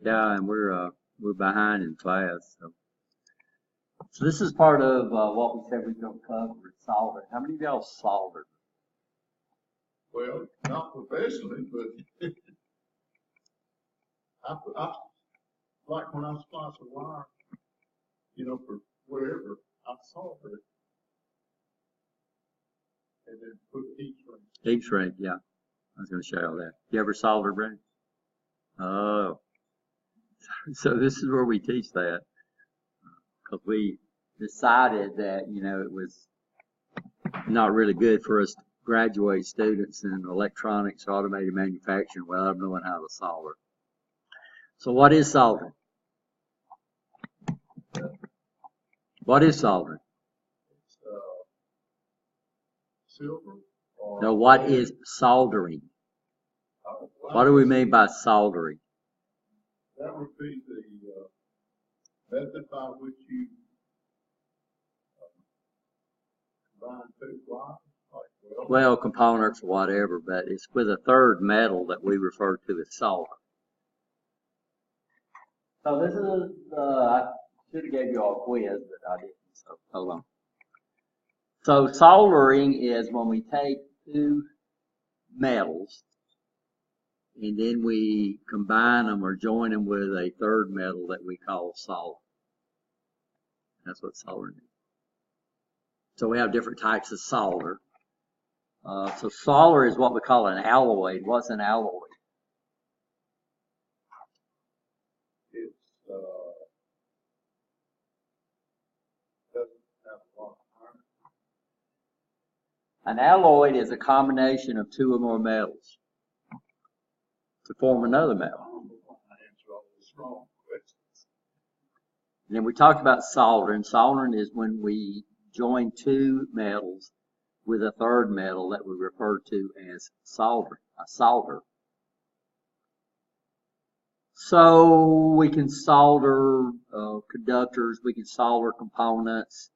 Yeah, and we're behind in class. So this is part of what we said we were going to cover, soldering. How many of y'all soldered? Well, not professionally, but I like when I splice a wire, for whatever, I solder it. And then put heat shrink. Heat shrink, yeah. I was going to show you all that. You ever soldered, Brent? Oh. So this is where we teach that. Because we decided that, it was not really good for us to graduate students in electronics or automated manufacturing without knowing how to solder. So what is soldering? What is soldering? It's silver. No, what is soldering? What do we mean by soldering? That would be the method by which you combine two wires, like well, components or whatever, but it's with a third metal that we refer to as solder. So this is, I should have gave you all a quiz, but I didn't, so hold on. So soldering is when we take two metals and then we combine them or join them with a third metal that we call solder. That's what soldering is. So we have different types of solder. So solder is what we call an alloy. What's an alloy? It's doesn't have a lot of iron. An alloy is a combination of two or more metals to form another metal. I answer all these wrong questions. And then we talked about soldering. Soldering is when we join two metals with a third metal that we refer to as solder, a solder. So we can solder conductors, we can solder components,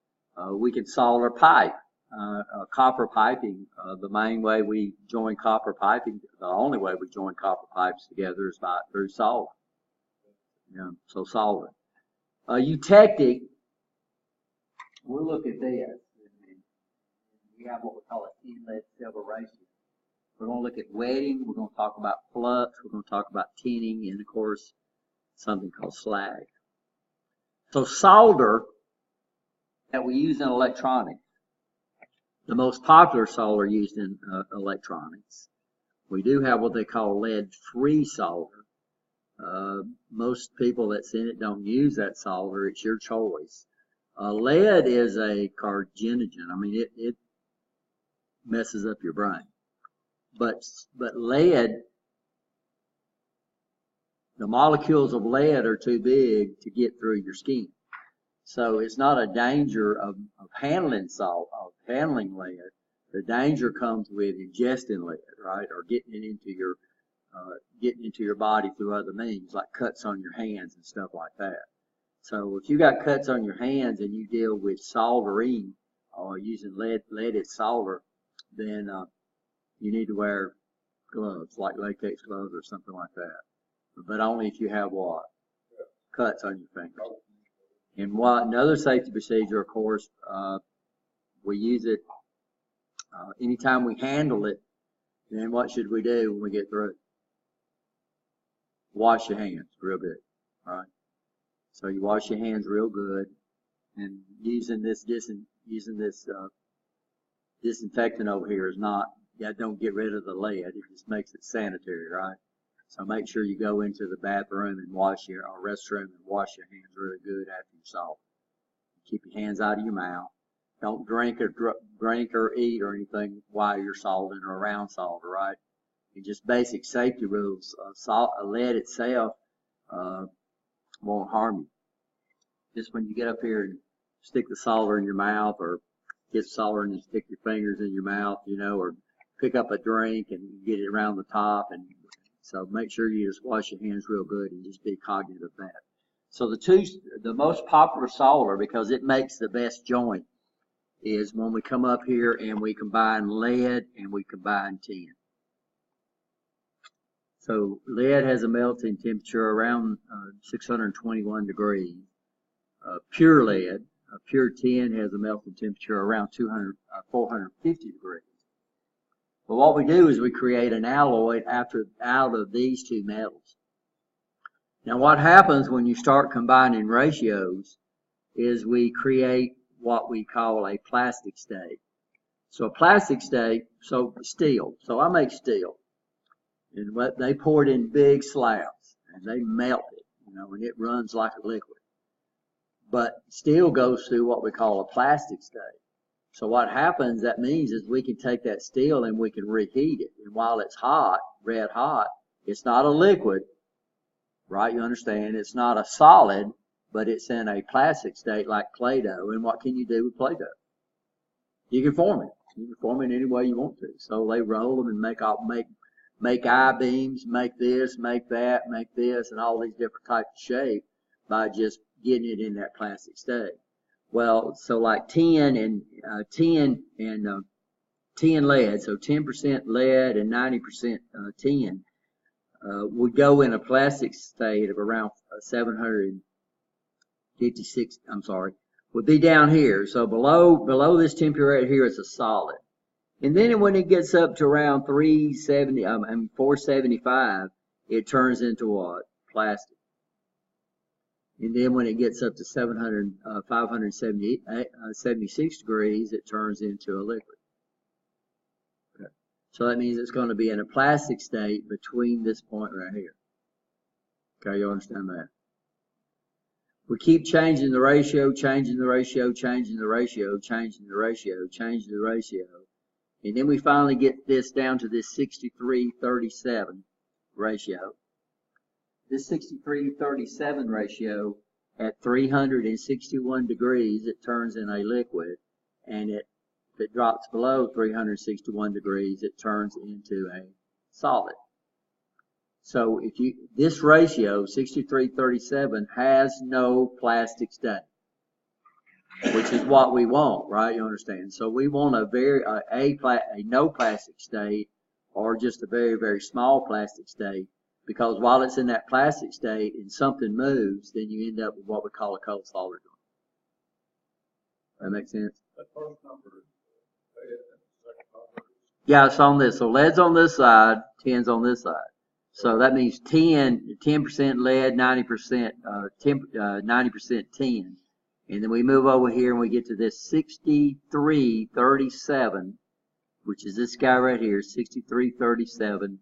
we can solder pipe, copper piping. The main way we join copper piping, the only way we join copper pipes together is through solder. So solder. Eutectic, we'll look at this. We have what we call an inlet silver ratio. We're going to look at wetting, we're going to talk about flux, we're going to talk about tinning, and of course, something called slag. So solder that we use in electronics, the most popular solder used in electronics, we do have what they call lead-free solder. Most people that's in it don't use that solder, it's your choice. Lead is a carcinogen. I mean, it messes up your brain. But lead, the molecules of lead are too big to get through your skin. So it's not a danger of handling lead. The danger comes with ingesting lead, right? Or getting it into your body through other means, like cuts on your hands and stuff like that. So if you got cuts on your hands and you deal with soldering or using leaded solder, then you need to wear gloves, like latex gloves or something like that. But only if you have what? Cuts on your fingers. And another safety procedure, of course, we use it anytime we handle it. Then what should we do when we get through? Wash your hands real good, all right? So you wash your hands real good, and using this disinfectant over here is not. Don't get rid of the lead. It just makes it sanitary, right? So make sure you go into the bathroom and wash your restroom and wash your hands really good after you solder. Keep your hands out of your mouth. Don't drink or eat or anything while you're soldering or around solder, right? And just basic safety rules. Lead itself won't harm you. Just when you get up here and stick the solder in your mouth, or get solder and you stick your fingers in your mouth, or pick up a drink and get it around the top, and so make sure you just wash your hands real good and just be cognizant of that. So the most popular solder, because it makes the best joint, is when we come up here and we combine lead and we combine tin. So lead has a melting temperature around 621 degrees. Pure lead, pure tin has a melting temperature around 450 degrees. But what we do is we create an alloy out of these two metals. Now what happens when you start combining ratios is we create what we call a plastic state. So a plastic state, so steel. So I make steel. And what they pour it in big slabs and they melt it, and it runs like a liquid. But steel goes through what we call a plastic state. So what happens, that means is we can take that steel and we can reheat it. And while it's hot, red hot, it's not a liquid, right? You understand? It's not a solid, but it's in a plastic state like Play-Doh. And what can you do with Play-Doh? You can form it. You can form it any way you want to. So they roll them and make I-beams, make this, make that, make this, and all these different types of shape by just getting it in that plastic state. Well, so like tin and lead, so 10% lead and 90% tin, would go in a plastic state of around 756, would be down here. So below this temperature right here is a solid. And then when it gets up to around 475, it turns into what? Plastic. And then when it gets up to 576 degrees, it turns into a liquid. Okay. So that means it's going to be in a plastic state between this point right here. Okay, you understand that? We keep changing the ratio, changing the ratio, changing the ratio, changing the ratio, changing the ratio. And then we finally get this down to this 63:37 ratio. This 63:37 ratio at 361 degrees, it turns in a liquid, and if it drops below 361 degrees, it turns into a solid. So this ratio, 63:37, has no plastic state, which is what we want, right? You understand? So we want a no plastic state, or just a very, very small plastic state. Because while it's in that plastic state and something moves, then you end up with what we call a cold solder joint. That makes sense? The first number is lead and the second number is... Yeah, it's on this. So lead's on this side, tin's on this side. So that means 10% lead, 90% 90% tin. And then we move over here and we get to this 63:37, which is this guy right here, 63:37.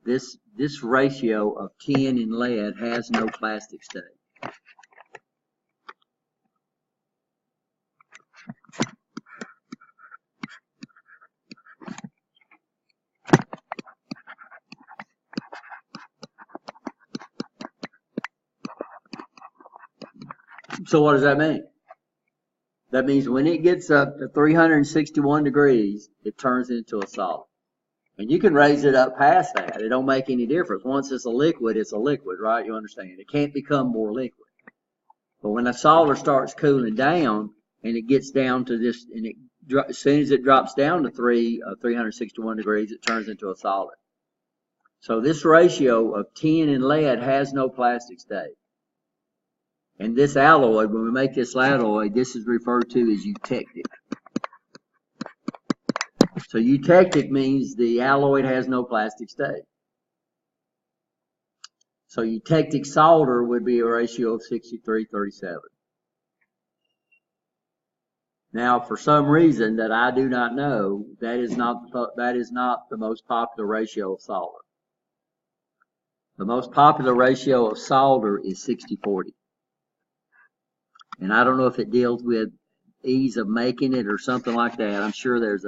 This ratio of tin and lead has no plastic state. So what does that mean? That means when it gets up to 361 degrees, it turns into a solid. And you can raise it up past that. It don't make any difference. Once it's a liquid, right? You understand? It can't become more liquid. But when a solder starts cooling down and it gets down to this, and as soon as it drops down to 361 degrees, it turns into a solid. So this ratio of tin and lead has no plastic state. And this alloy, when we make this alloy, this is referred to as eutectic. So eutectic means the alloy has no plastic state. So eutectic solder would be a ratio of 63:37. Now, for some reason that I do not know, that is not the most popular ratio of solder. The most popular ratio of solder is 60:40. And I don't know if it deals with ease of making it or something like that. I'm sure there's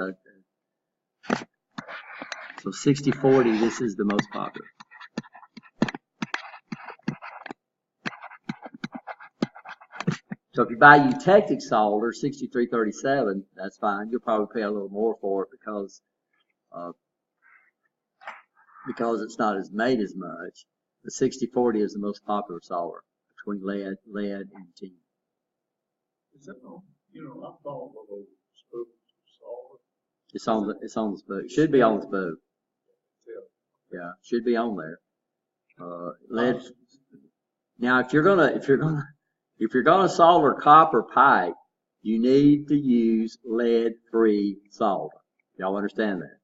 so 60:40, this is the most popular. So if you buy eutectic solder, 63:37, that's fine. You'll probably pay a little more for it because it's not made as much. The 60:40 is the most popular solder between lead and tin. Is that on, I thought of those spooks of solder. It's on the spook. Should be on the spook. Yeah, should be on there. Lead. Now, if you're gonna solder copper pipe, you need to use lead-free solder. Y'all understand that?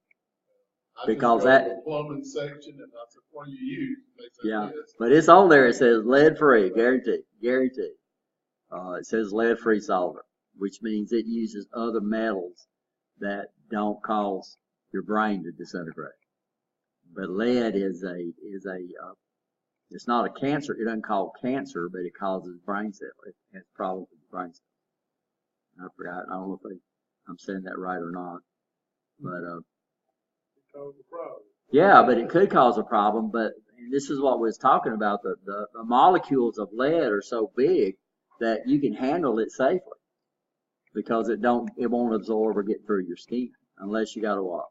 Because that. The plumbing section, and I said, what do you use? They said, Yeah, this. but it's on there. It says lead-free, guaranteed. It says lead-free solder, which means it uses other metals that don't cause your brain to disintegrate. But lead is it's not a cancer. It doesn't cause cancer, but it causes brain cells. It has problems with the brain cells. I forgot. I don't know if I'm saying that right or not, but yeah, but it could cause a problem. But this is what we was talking about. The molecules of lead are so big that you can handle it safely because it won't absorb or get through your skin unless you got to what?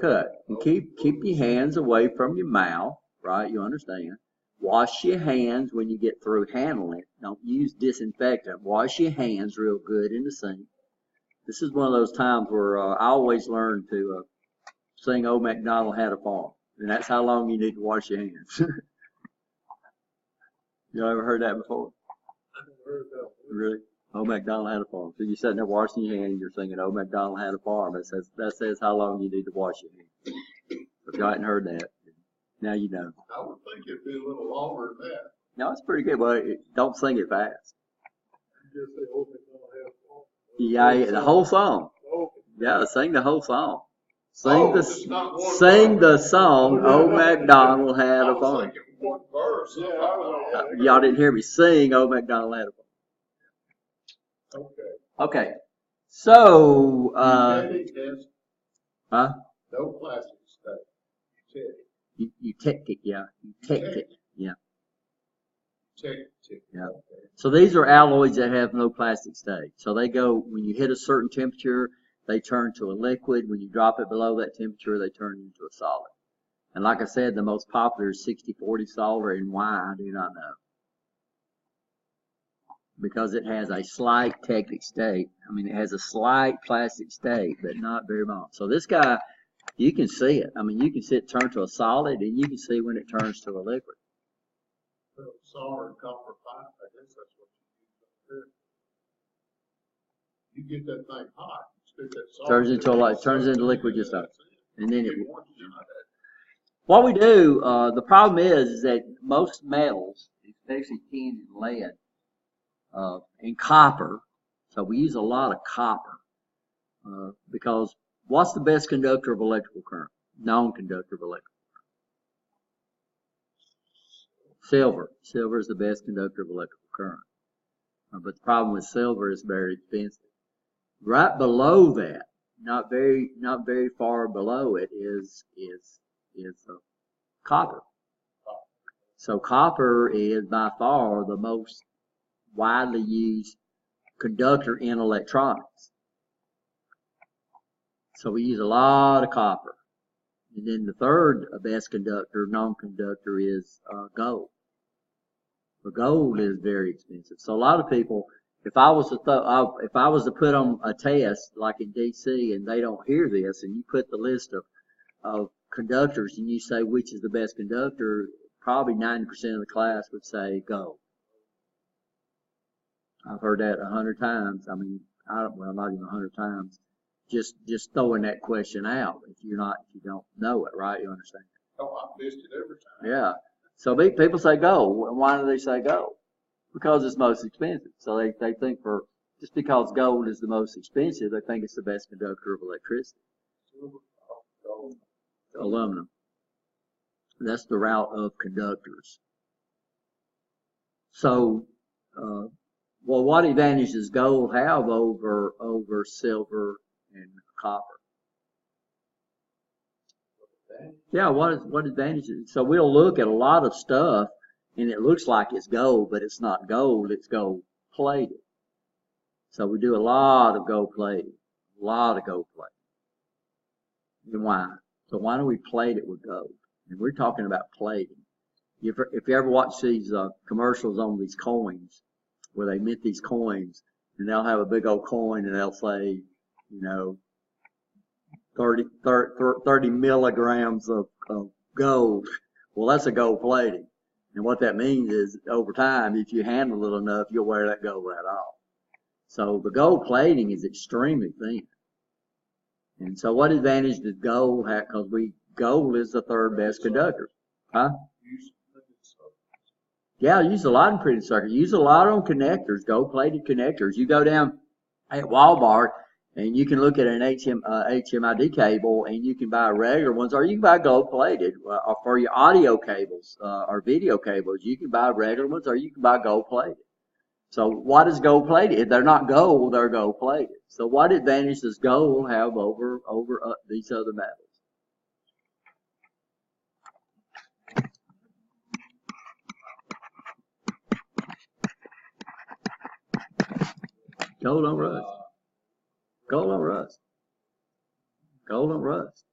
Cut. And keep your hands away from your mouth, right? You understand. Wash your hands when you get through handling it. Don't use disinfectant. Wash your hands real good in the sink. This is one of those times where I always learn to sing "Old MacDonald Had a Farm," and that's how long you need to wash your hands. You ever heard that before? I never heard that. Really? Old MacDonald had a farm. So you're sitting there washing your hands, you're singing "Old MacDonald had a farm." That says how long you need to wash your hands. If you hadn't heard that, now you know. I would think it'd be a little longer than that. No, it's pretty good, but don't sing it fast. You just say, "Old MacDonald had a farm." Yeah, the whole song. Okay. Yeah, sing the whole song. It's not one Sing verse. the song, "Old MacDonald had I a was farm." thinking one verse. Yeah, I was like, Y'all didn't hear me sing "Old MacDonald had a farm." okay. Okay, so Genetic test, huh? no plastic stuff. Genetic. You ticked it, yeah. You ticked it, yeah. Check. Yeah. Okay. So these are alloys that have no plastic state. So they go, when you hit a certain temperature, they turn to a liquid. When you drop it below that temperature, they turn into a solid. And like I said, the most popular is 60-40 solder, and why, I do not know. Because it has a slight technic state. I mean, it has a slight plastic state, but not very much. So this guy, you can see it. I mean, you can see it turn to a solid, and you can see when it turns to a liquid. Solder and copper pipe, I guess that's what you use up there. You get that thing hot, stick that solder. Turns into liquid just up. And then it. Get one shot at it. What we do, the problem is that most metals, especially tin and lead, and copper, so we use a lot of copper, because what's the best conductor of electrical current? Non-conductor of electrical current. Silver. Silver is the best conductor of electrical current. But the problem with silver is very expensive. Right below that, not very far below it is copper. So copper is by far the most widely used conductor in electronics. So we use a lot of copper. And then the third best conductor, non-conductor, is gold. But gold is very expensive. So a lot of people, if I was to put on a test like in DC and they don't hear this, and you put the list of conductors and you say which is the best conductor, probably 90% of the class would say gold. I've heard that 100 times. I mean, well, not even 100 times. Just throwing that question out. If you don't know it, right? You understand? Oh, I've missed it every time. Yeah. So people say gold. Why do they say gold? Because it's most expensive. So they think just because gold is the most expensive, they think it's the best conductor of electricity. Gold. Aluminum. That's the route of conductors. So, well, what advantage does gold have over silver and copper? Yeah, what advantages? So we'll look at a lot of stuff, and it looks like it's gold, but it's not gold. It's gold plated. So we do a lot of gold plating, And why? So why do we plate it with gold? And we're talking about plating. If you ever watch these commercials on these coins, where they mint these coins, and they'll have a big old coin, and they'll say, 30 milligrams of gold. Well, that's a gold plating. And what that means is over time, if you handle it enough, you'll wear that gold right off. So the gold plating is extremely thin. And so what advantage does gold have? Because gold is the third best conductor. Huh? Yeah, I use a lot in printed circuit. Use a lot on connectors, gold plated connectors. You go down at Walmart and you can look at an HMID cable and you can buy regular ones, or you can buy gold plated. Or for your audio cables or video cables, you can buy regular ones or you can buy gold plated. So what is gold plated? If they're not gold, they're gold plated. So what advantage does gold have over these other metals? Gold don't rust. Gold don't rust. Gold don't rust.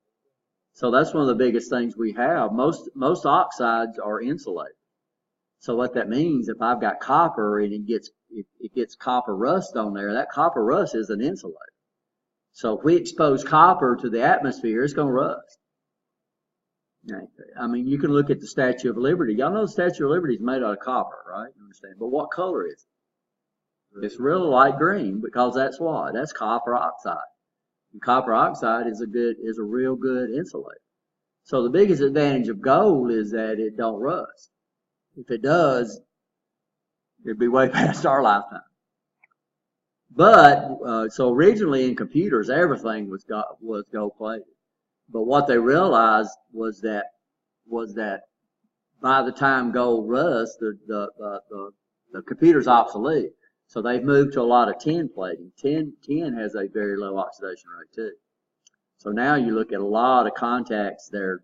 So that's one of the biggest things we have. Most oxides are insulated. So what that means, if I've got copper and it gets copper rust on there, that copper rust is an insulator. So if we expose copper to the atmosphere, it's going to rust. I mean, you can look at the Statue of Liberty. Y'all know the Statue of Liberty is made out of copper, right? You understand? But what color is it? It's really light green because that's what? That's copper oxide. And copper oxide is a real good insulator. So the biggest advantage of gold is that it don't rust. If it does, it'd be way past our lifetime. But so originally in computers, everything was gold plated. But what they realized was that by the time gold rusts, the computer's obsolete. So they've moved to a lot of tin plating. Tin has a very low oxidation rate too. So now you look at a lot of contacts, they're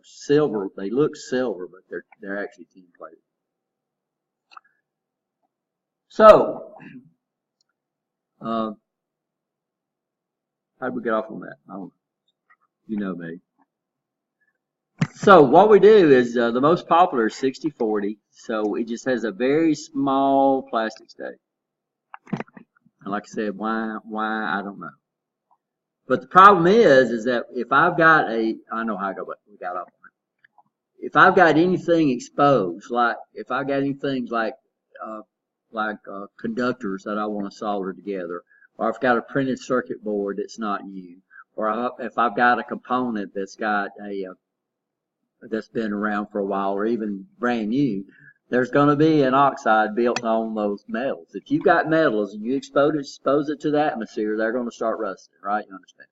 silver. They look silver, but they're actually tin plated. So how did we get off on that? I don't know. You know me. So what we do is the most popular is 6040. So it just has a very small plastic state. And like I said, why I don't know. But the problem is that if I've got I know how we got off on it. If I've got anything exposed, like if I've got anything like conductors that I want to solder together, or if I've got a printed circuit board that's not new, or if I've got a component that's been around for a while or even brand new, there's going to be an oxide built on those metals. If you've got metals and you expose it to the atmosphere, they're going to start rusting, right? You understand?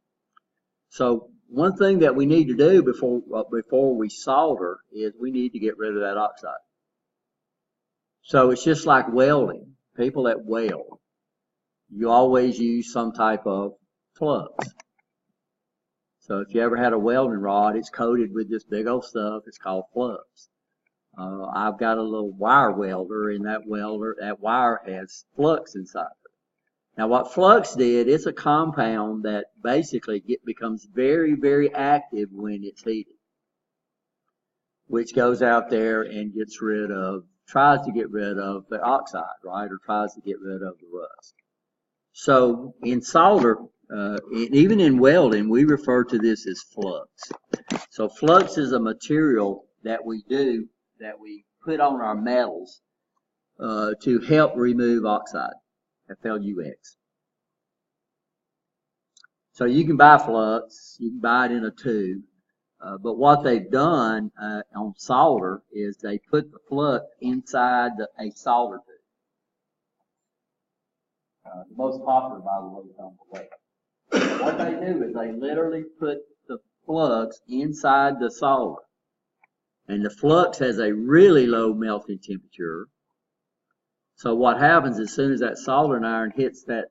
So one thing that we need to do before we solder is we need to get rid of that oxide. So it's just like welding. People that weld, you always use some type of flux. So if you ever had a welding rod, it's coated with this big old stuff. It's called flux. I've got a little wire welder, and that wire has flux inside of it. Now what flux did, it's a compound that basically becomes very, very active when it's heated, which goes out there and tries to get rid of the oxide, right, or tries to get rid of the rust. So in solder, even in welding, we refer to this as flux. So flux is a material that we put on our metals to help remove oxide, FLUX. So you can buy flux, you can buy it in a tube, but what they've done on solder is they put the flux inside a solder tube. The most popular, by the way, is on the way. What they do is they literally put the flux inside the solder. And the flux has a really low melting temperature. So what happens as soon as that soldering iron hits that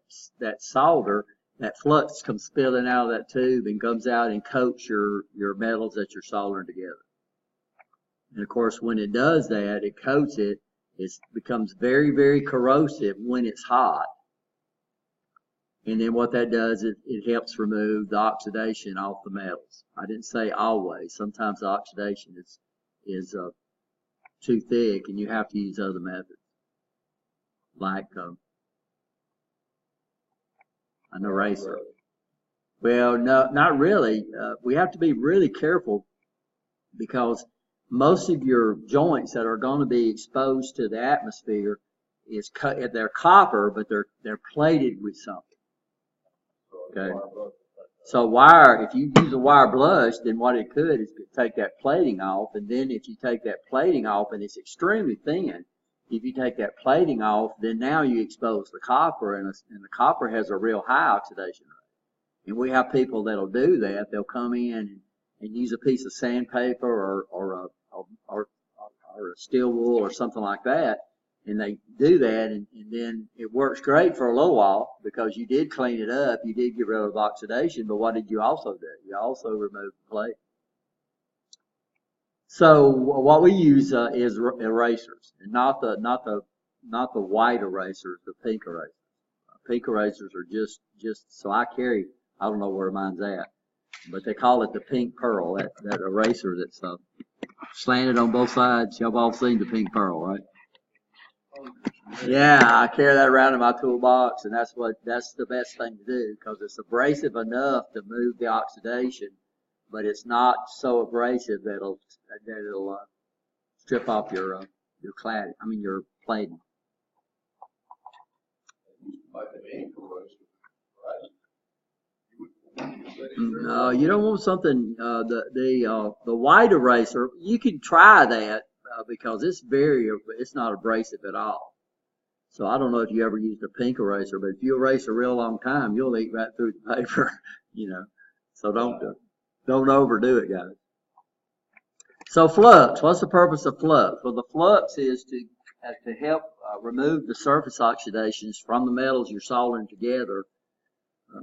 solder, that flux comes spilling out of that tube and comes out and coats your metals that you're soldering together. And of course, when it does that, it coats it. It becomes very, very corrosive when it's hot. And then what that does, it helps remove the oxidation off the metals. I didn't say always. Sometimes the oxidation is too thick, and you have to use other methods, like an eraser. Well, no, not really. We have to be really careful because most of your joints that are going to be exposed to the atmosphere they're copper, but they're plated with something. Okay. So wire, if you use a wire brush, then what it could is take that plating off, and then if you take that plating off, and it's extremely thin, if you take that plating off, then now you expose the copper, and the copper has a real high oxidation rate. And we have people that'll do that. They'll come in and use a piece of sandpaper or a steel wool or something like that, and they do that, and then it works great for a little while because you did clean it up, you did get rid of oxidation, but what did you also do? You also removed the plate. So what we use is erasers, and not the white erasers, the pink erasers. Pink erasers are just so I don't know where mine's at, but they call it the pink pearl, that eraser that's slanted on both sides. Y'all have all seen the pink pearl, right? Yeah, I carry that around in my toolbox, and that's the best thing to do because it's abrasive enough to move the oxidation, but it's not so abrasive that it'll strip off your cladding. I mean your plating. No, you don't want something. The white eraser, you can try that because it's not abrasive at all. So I don't know if you ever used a pink eraser, but if you erase a real long time, you'll eat right through the paper, So don't overdo it, guys. So flux, what's the purpose of flux? Well, the flux is to help remove the surface oxidations from the metals you're soldering together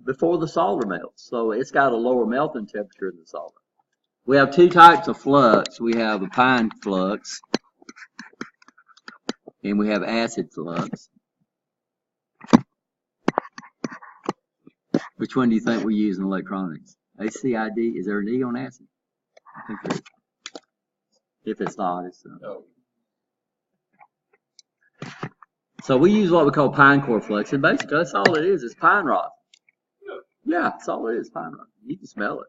before the solder melts. So it's got a lower melting temperature than the solder. We have two types of flux. We have a pine flux, and we have acid flux. Which one do you think we use in electronics? ACID? Is there an E on acid? I think there is. If it's not, it's no. So we use what we call pine core flux, and basically that's all it is. It's pine rosin. Yeah, that's all it is. Pine rosin. You can smell it.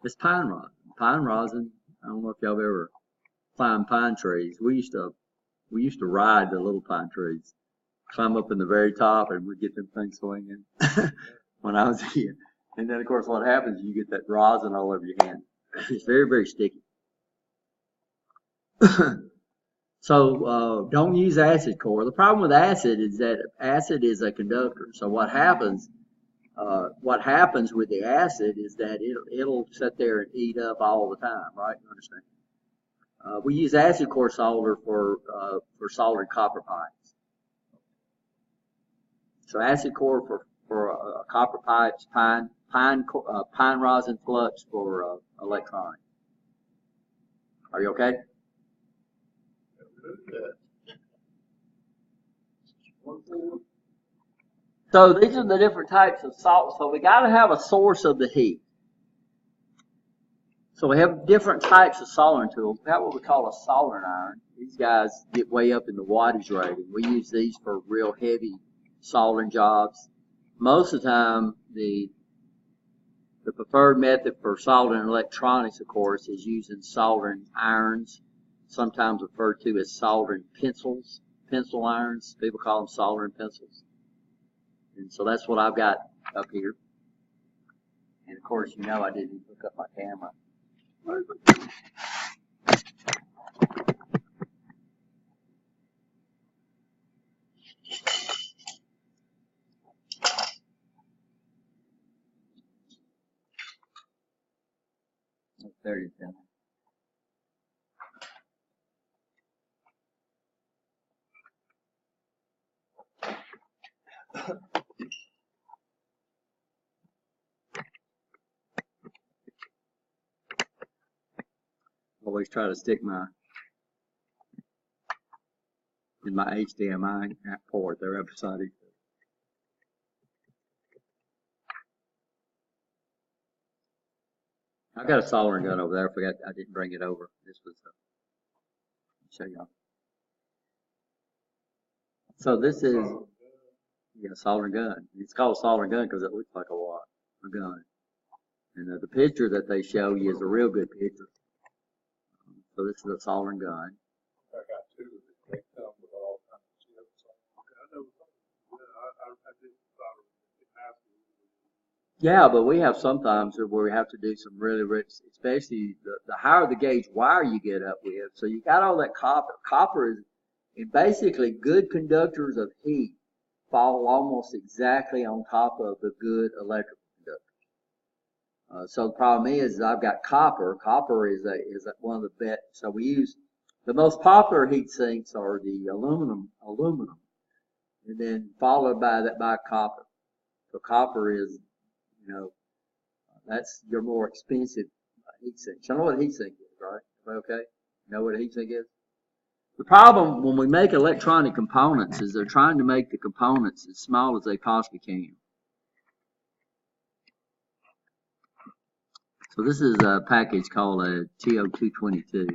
It's pine rosin. Pine rosin. I don't know if y'all have ever climbed pine trees. We used to ride the little pine trees, climb up in the very top, and we'd get them things swinging when I was a kid. And then, of course, what happens, you get that rosin all over your hand. It's very, very sticky. So don't use acid core. The problem with acid is that acid is a conductor. So what happens with the acid is that it'll sit there and eat up all the time, right? You understand? We use acid core solder for soldering copper pipes. So acid core for copper pipes, pine rosin flux for electronics. Are you okay? So these are the different types of salt. So we got to have a source of the heat. So we have different types of soldering tools. We have what we call a soldering iron. These guys get way up in the wattage rating. We use these for real heavy soldering jobs. Most of the time, the preferred method for soldering electronics, of course, is using soldering irons, sometimes referred to as soldering pencils, pencil irons. People call them soldering pencils. And so that's what I've got up here. And of course, I didn't hook up my camera. There you go. Always try to stick in my HDMI port. They're up beside each other. I've got a soldering gun over there. I forgot I didn't bring it over. This was show y'all. So this is a soldering gun. It's called a soldering gun because it looks like a gun. And the picture that they show you is a real good picture. So this is a soldering gun. I got two that they come with all kinds of chips. I know, I didn't thought it has to. Yeah, but we have sometimes where we have to do some really rich, especially the higher the gauge wire you get up with. So you got all that copper. Copper is basically good conductors of heat fall almost exactly on top of the good electrical conductors. So the problem is I've got copper. Copper is one of the best. So we use the most popular heat sinks are the aluminum, and then followed by copper. So copper is, you know, that's your more expensive heat sink. You know what a heat sink is, right? Okay? You know what a heat sink is? The problem when we make electronic components is they're trying to make the components as small as they possibly can. So this is a package called a TO222.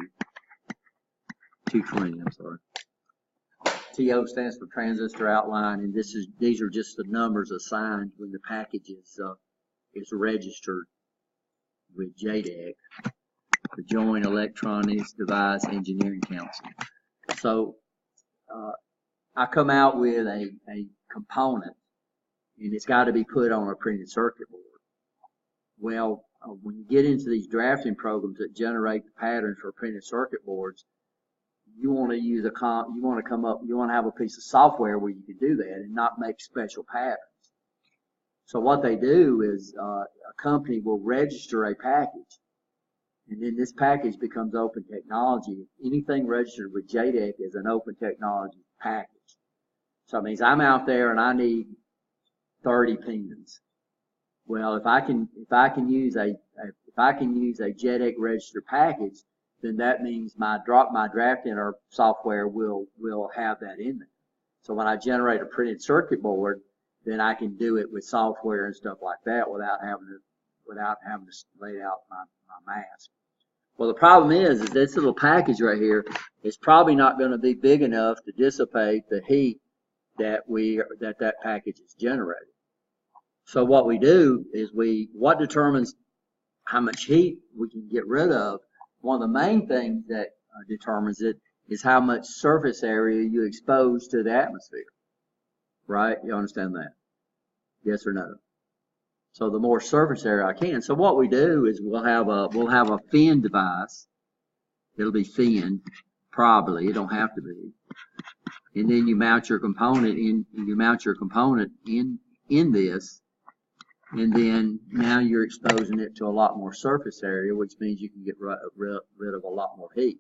220, I'm sorry. TO stands for transistor outline, and these are just the numbers assigned when the package is registered with JEDEC, the Joint Electronics Device Engineering Council. So I come out with a component, and it's got to be put on a printed circuit board. Well, when you get into these drafting programs that generate the patterns for printed circuit boards, you want to use you want to have a piece of software where you can do that and not make special patterns. So what they do is a company will register a package, and then this package becomes open technology. Anything registered with JEDEC is an open technology package. So it means I'm out there and I need 30 pins. Well, if I can use a JEDEC registered package, then that means my drafting or software will have that in there. So when I generate a printed circuit board, then I can do it with software and stuff like that without having to lay out my mask. Well, the problem is this little package right here is probably not going to be big enough to dissipate the heat that package is generating. So what we do is what determines how much heat we can get rid of. One of the main things that determines it is how much surface area you expose to the atmosphere. Right? You understand that? Yes or no? So the more surface area I can. So what we do is we'll have a fin device. It'll be fin, probably. It don't have to be. And then you mount your component in this. And then now you're exposing it to a lot more surface area, which means you can get rid of a lot more heat.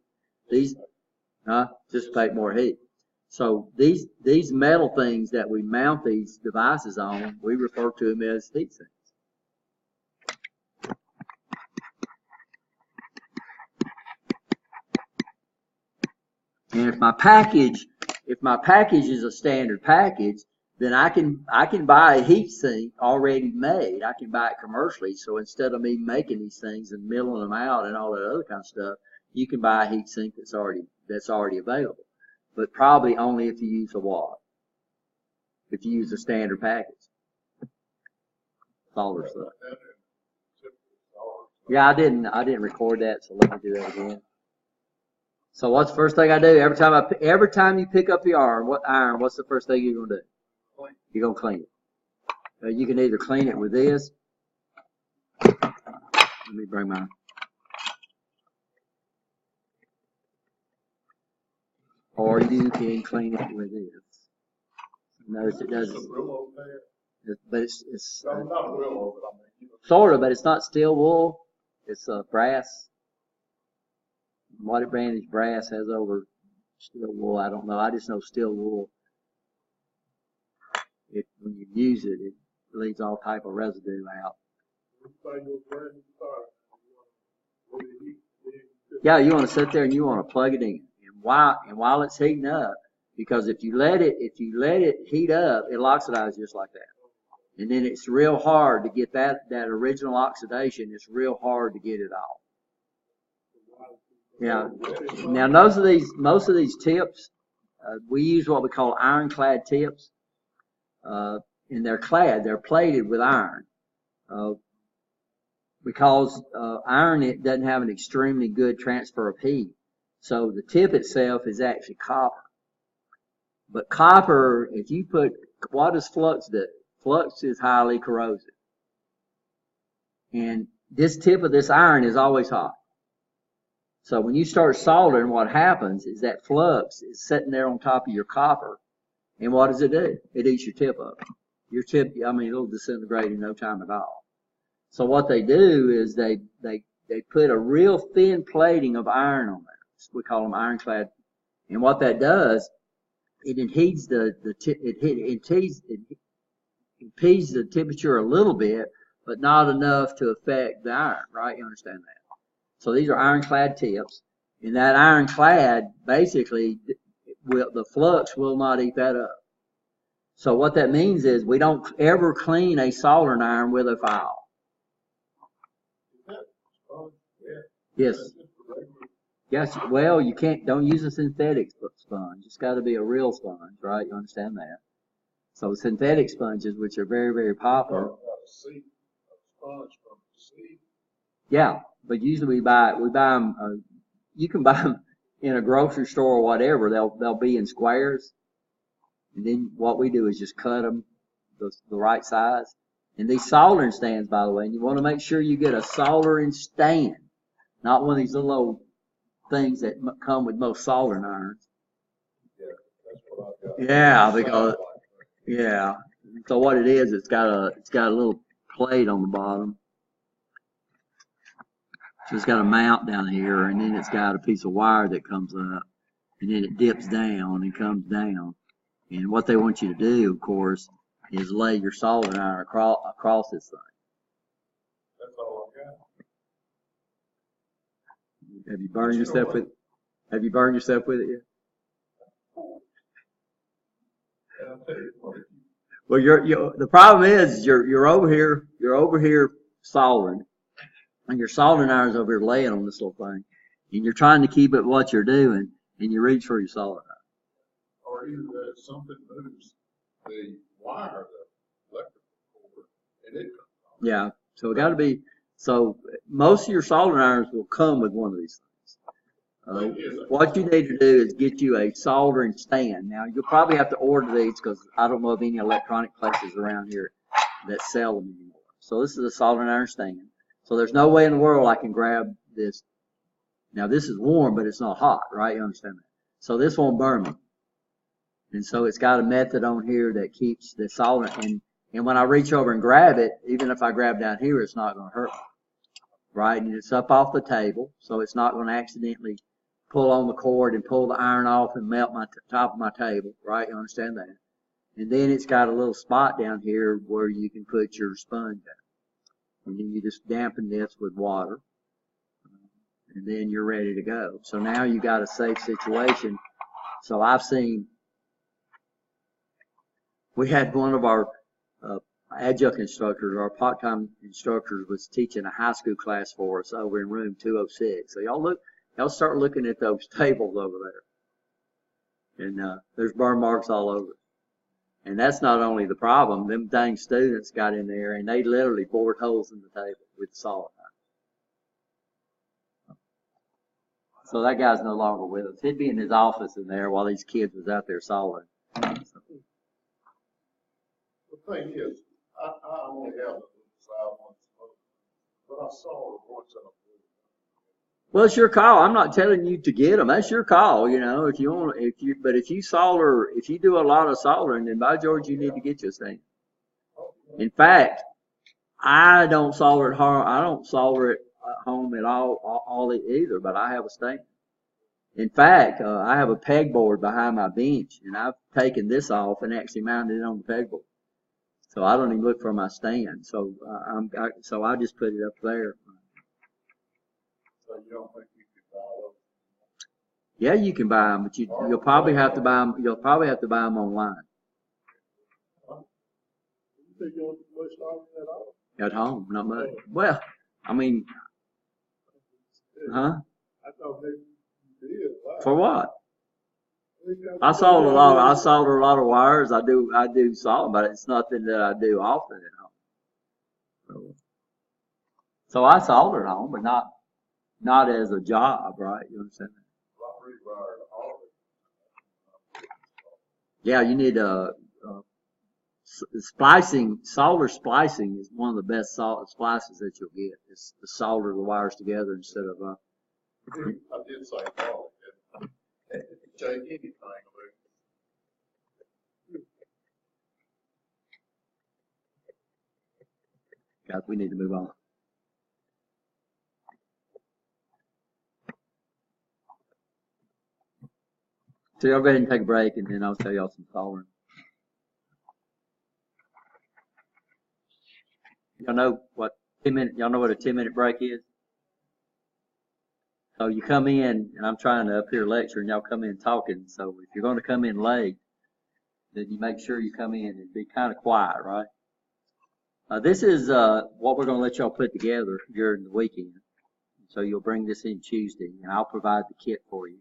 Dissipate more heat. So these metal things that we mount these devices on, we refer to them as heat sinks. And if my package is a standard package, then I can buy a heat sink already made. I can buy it commercially. So instead of me making these things and milling them out and all that other kind of stuff, you can buy a heat sink that's already available. But probably only if you use a watt. If you use a standard package. Solder stuff. Yeah, I didn't record that, so let me do that again. So what's the first thing I do? Every time you pick up the iron, what's the first thing you're gonna do? You're gonna clean it. You can either clean it with this. Let me bring mine. Or you can clean it with this. Notice it doesn't. But it's sort of, but it's not steel wool. It's brass. What advantage brass has over steel wool, I don't know. I just know steel wool, when you use it, it leaves all type of residue out. Yeah, you want to sit there and you want to plug it in, and while it's heating up, because if you let it heat up, it'll oxidize just like that, and then it's real hard to get that original oxidation. It's real hard to get it off. Yeah. Now most of these tips, we use what we call ironclad tips, and they're plated with iron, because iron, it doesn't have an extremely good transfer of heat. So the tip itself is actually copper. But copper, if you put, what does flux do? Flux is highly corrosive. And this tip of this iron is always hot. So when you start soldering, what happens is that flux is sitting there on top of your copper. And what does it do? It eats your tip up. Your tip, I mean, it'll disintegrate in no time at all. So what they do is they put a real thin plating of iron on there. We call them ironclad. And what that does, it impedes the temperature a little bit, but not enough to affect the iron, right? You understand that? So these are ironclad tips, and that ironclad basically the flux will not eat that up. So what that means is we don't ever clean a soldering iron with a file. Yes. Yes. Well, you don't use a synthetic sponge. It's got to be a real sponge, right? You understand that? So synthetic sponges, which are very, very popular. Yeah, but usually we buy them. You can buy them in a grocery store or whatever. They'll be in squares, and then what we do is just cut them the right size. And these soldering stands, by the way, and you want to make sure you get a soldering stand, not one of these little old things that come with most soldering irons. Yeah, that's what I've got. Yeah, because yeah. So what it is, it's got a little plate on the bottom. So it's got a mount down here, and then it's got a piece of wire that comes up, and then it dips down and comes down. And what they want you to do, of course, is lay your soldering iron across this thing. That's all I've got. Have you burned yourself with it yet? Yeah, I'll tell you what. Well, the problem is you're over here soldering, and your soldering iron's over here laying on this little thing, and you're trying to keep it what you're doing, and you reach for your soldering iron. Or either that something moves the wire, the electrical cord, and it comes off. Yeah, so it got to be. So most of your soldering irons will come with one of these things. What you need to do is get you a soldering stand. Now you'll probably have to order these because I don't know of any electronic places around here that sell them anymore. So this is a soldering iron stand. So there's no way in the world I can grab this. Now this is warm, but it's not hot, right? You understand that? So this won't burn me. And so it's got a method on here that keeps the soldering. And when I reach over and grab it, even if I grab down here, it's not going to hurt me. Right? And it's up off the table, so it's not going to accidentally pull on the cord and pull the iron off and melt my top of my table. Right? You understand that? And then it's got a little spot down here where you can put your sponge down. And then you just dampen this with water. And then you're ready to go. So now you got a safe situation. So I've seen, we had one of our adjunct instructors, our part-time instructors, was teaching a high school class for us over in room 206. So y'all start looking at those tables over there. And there's burn marks all over. And that's not only the problem, them dang students got in there and they literally bored holes in the table with solid iron. So that guy's no longer with us. He'd be in his office in there while these kids was out there soldering. The thing is, I only have the side one smoke, but I saw it once in a blue. Well, it's your call. I'm not telling you to get them. That's your call. You know, if you want, but if you solder, if you do a lot of soldering, then by George, you need to get you a stand. In fact, I don't solder at home. I don't solder it at home at all either, but I have a stand. In fact, I have a pegboard behind my bench, and I've taken this off and actually mounted it on the pegboard. So I don't even look for my stand. So so I just put it up there. So you don't think you could buy those? Yeah, you can buy them, but you'll probably have to buy them. You'll probably have to buy them online. You think you'll push on at all? At home, not much. Well, I mean, huh? I thought maybe you did. Wow. For what? I solder a lot of wires. I do solder, but it's nothing that I do often at home. So I solder at home, but not as a job, right? You understand that? rewired all of it. Yeah, you need splicing. Solder splicing is one of the best splices that you'll get. It's to solder the wires together instead of I did say all of it. Take anything, Luke. guys. We need to move on. So y'all go ahead and take a break, and then I'll tell y'all some soldering. Y'all know what 10-minute? Y'all know what a 10-minute break is? So you come in, and I'm trying to up here lecture, and y'all come in talking. So if you're going to come in late, then you make sure you come in and be kind of quiet, right? This is what we're going to let y'all put together during the weekend. So you'll bring this in Tuesday, and I'll provide the kit for you.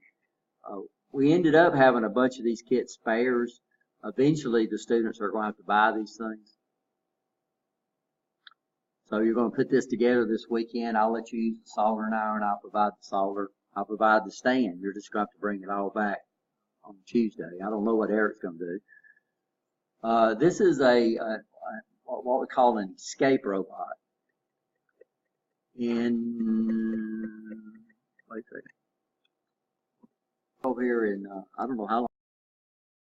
We ended up having a bunch of these kit spares. Eventually, the students are going to have to buy these things. So you're going to put this together this weekend. I'll let you use the soldering iron. I'll provide the solder. I'll provide the stand. You're just going to have to bring it all back on Tuesday. I don't know what Eric's going to do. This is what we call an escape robot. Wait a second. Over here in, I don't know how long.